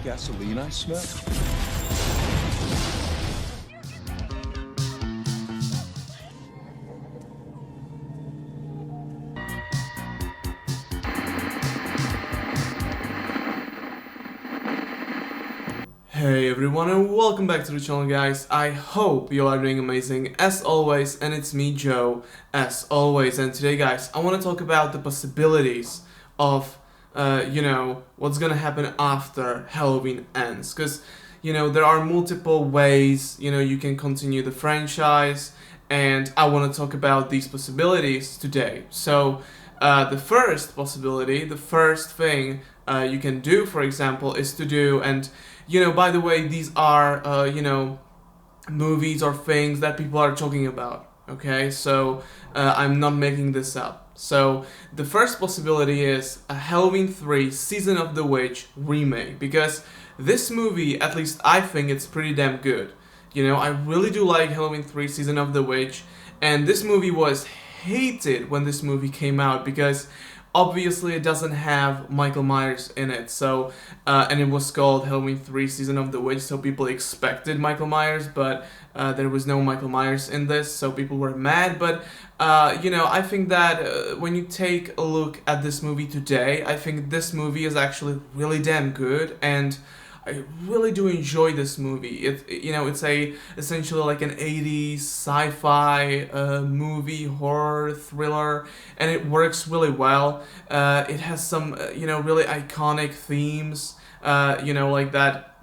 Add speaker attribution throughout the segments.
Speaker 1: gasoline I smell?
Speaker 2: Hey everyone and welcome back to the channel, guys. I hope you are doing amazing as always, and it's me, Joe, as always. And today, guys, I want to talk about the possibilities of what's gonna happen after Halloween ends, because there are multiple ways you can continue the franchise, and I want to talk about these possibilities today. So the first possibility, the first thing you can do, for example, is to do, and by the way, these are movies or things that people are talking about. Okay, so I'm not making this up. So the first possibility is a Halloween 3 Season of the Witch remake, because this movie, at least I think, it's pretty damn good. I really do like Halloween 3 Season of the Witch, and this movie was hated when this movie came out because obviously it doesn't have Michael Myers in it. So and it was called Halloween 3 Season of the Witch, so people expected Michael Myers, but there was no Michael Myers in this, so people were mad. But I think that when you take a look at this movie today, I think this movie is actually really damn good, and I really do enjoy this movie. It's essentially like an 80s sci-fi movie, horror, thriller, and it works really well. It has some really iconic themes, like that,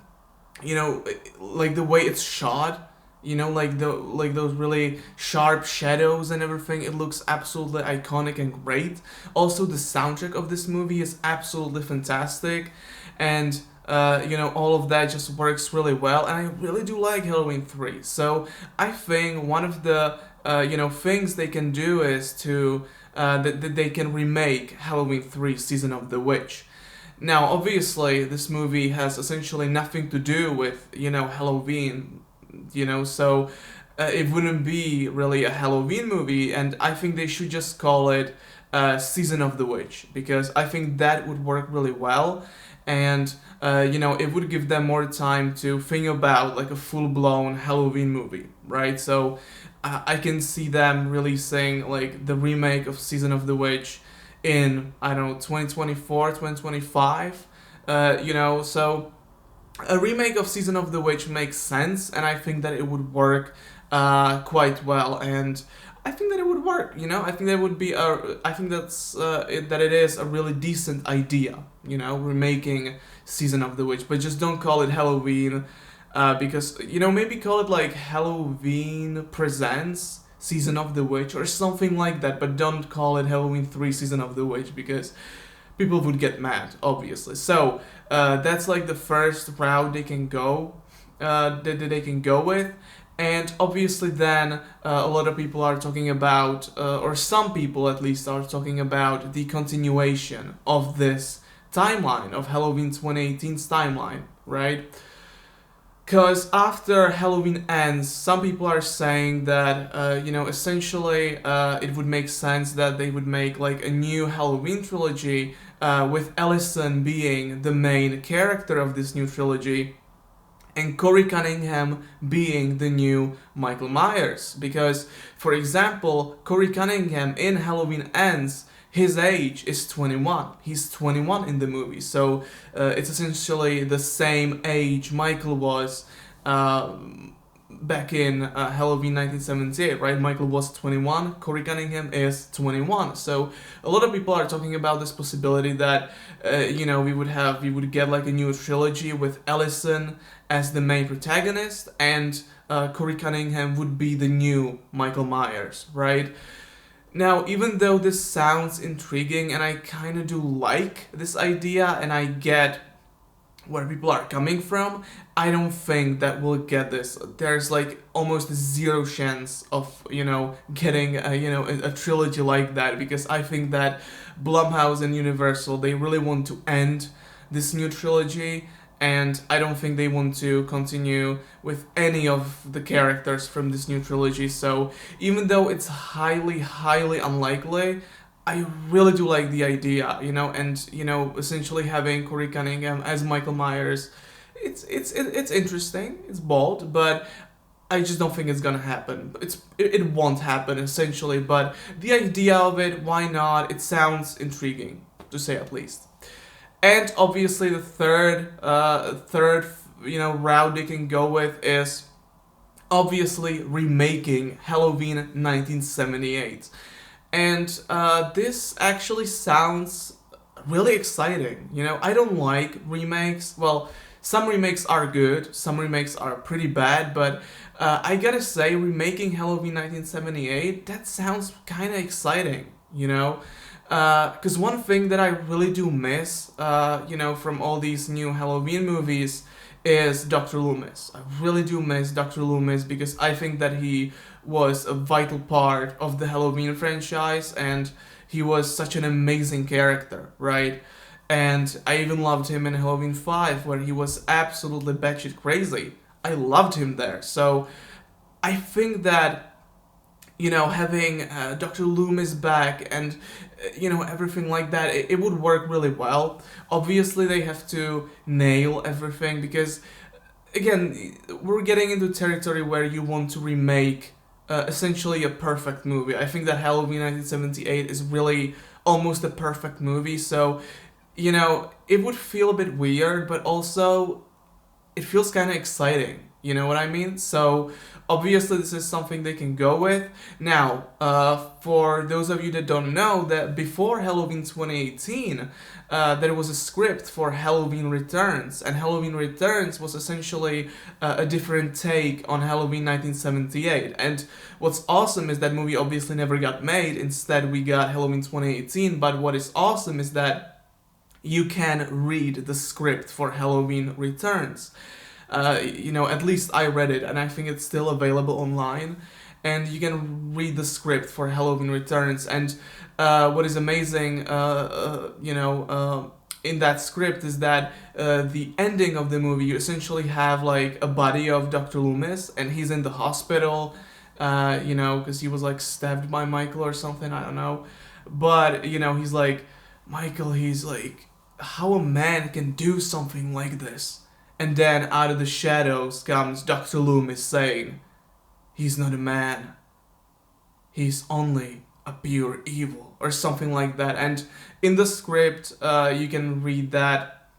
Speaker 2: like the way it's shot. Like those really sharp shadows and everything. It looks absolutely iconic and great. Also, the soundtrack of this movie is absolutely fantastic, and all of that just works really well, and I really do like Halloween 3. So I think one of the things they can do is to that they can remake Halloween 3 Season of the Witch. Now, obviously, this movie has essentially nothing to do with Halloween, so it wouldn't be really a Halloween movie, and I think they should just call it Season of the Witch, because I think that would work really well, and it would give them more time to think about like a full-blown Halloween movie, right? So I can see them releasing like the remake of Season of the Witch in, I don't know, 2024, 2025, so a remake of Season of the Witch makes sense, and I think that it would work quite well, and I think that it would work. I think that would be I think that it is a really decent idea. Remaking Season of the Witch, but just don't call it Halloween, because maybe call it like Halloween Presents Season of the Witch or something like that, but don't call it Halloween 3 Season of the Witch, because people would get mad, obviously. So that's like the first route they can go, that they can go with. And obviously then a lot of people are talking about, or some people at least are talking about the continuation of this timeline, of Halloween 2018's timeline, right? Because after Halloween ends, some people are saying that, essentially it would make sense that they would make like a new Halloween trilogy, with Ellison being the main character of this new trilogy, and Corey Cunningham being the new Michael Myers. Because, for example, Corey Cunningham in Halloween Ends, his age is 21. He's 21 in the movie, so it's essentially the same age Michael was back in Halloween 1978, right? Michael was 21, Corey Cunningham is 21. So a lot of people are talking about this possibility that we would get like a new trilogy with Ellison as the main protagonist, and Corey Cunningham would be the new Michael Myers, right? Now, even though this sounds intriguing, and I kind of do like this idea, and I get where people are coming from, I don't think that we'll get this. There's like almost zero chance of getting a trilogy like that, because I think that Blumhouse and Universal, they really want to end this new trilogy, and I don't think they want to continue with any of the characters from this new trilogy. So even though it's highly, highly unlikely, I really do like the idea, and essentially having Corey Cunningham as Michael Myers, it's interesting, it's bold, but I just don't think it's gonna happen. It won't happen essentially, but the idea of it, why not? It sounds intriguing, to say at least. And obviously the third route they can go with is obviously remaking Halloween 1978. And this actually sounds really exciting. I don't like remakes. Well, some remakes are good, some remakes are pretty bad, but I gotta say, remaking Halloween 1978, that sounds kind of exciting, Because one thing that I really do miss, from all these new Halloween movies is Dr. Loomis. I really do miss Dr. Loomis because I think that he was a vital part of the Halloween franchise and he was such an amazing character, right? And I even loved him in Halloween 5 where he was absolutely batshit crazy. I loved him there. So I think that having Dr. Loomis back and everything like that, it would work really well. Obviously, they have to nail everything because, again, we're getting into territory where you want to remake essentially a perfect movie. I think that Halloween 1978 is really almost a perfect movie, so, it would feel a bit weird, but also it feels kind of exciting. You know what I mean? So obviously this is something they can go with. Now, for those of you that don't know, that before Halloween 2018, there was a script for Halloween Returns, and Halloween Returns was essentially a different take on Halloween 1978. And what's awesome is that movie obviously never got made. Instead, we got Halloween 2018. But what is awesome is that you can read the script for Halloween Returns. At least I read it, and I think it's still available online. And you can read the script for Halloween Returns. And what is amazing, in that script is that the ending of the movie, you essentially have like a body of Dr. Loomis, and he's in the hospital, because he was like stabbed by Michael or something. I don't know, but he's like, Michael, he's like, how a man can do something like this. And then out of the shadows comes Dr. Loomis saying, he's not a man, he's only a pure evil, or something like that. And in the script, you can read that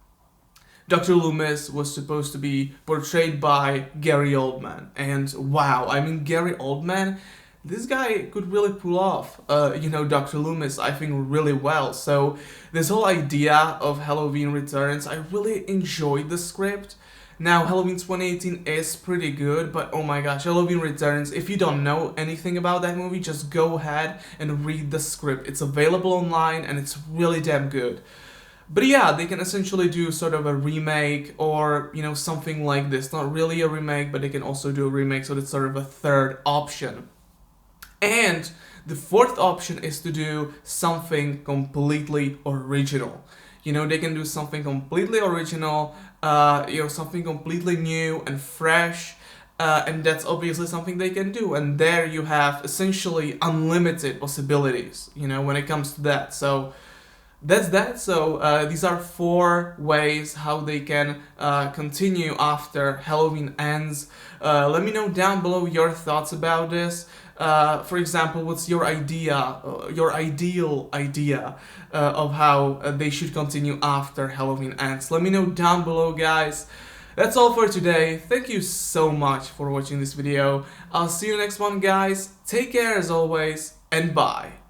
Speaker 2: Dr. Loomis was supposed to be portrayed by Gary Oldman. And wow, I mean, Gary Oldman, this guy could really pull off, Dr. Loomis, I think, really well. So this whole idea of Halloween Returns, I really enjoyed the script. Now, Halloween 2018 is pretty good, but oh my gosh, Halloween Returns, if you don't know anything about that movie, just go ahead and read the script. It's available online and it's really damn good. But yeah, they can essentially do sort of a remake or, something like this. Not really a remake, but they can also do a remake, so it's sort of a third option. And the fourth option is to do something completely original. They can do something completely original, something completely new and fresh, and that's obviously something they can do. And there you have essentially unlimited possibilities, when it comes to that. So that's that. So these are 4 ways how they can continue after Halloween ends. Let me know down below your thoughts about this. For example, what's your ideal idea of how they should continue after Halloween ends? Let me know down below, guys. That's all for today. Thank you so much for watching this video. I'll see you next one, guys. Take care as always, and bye.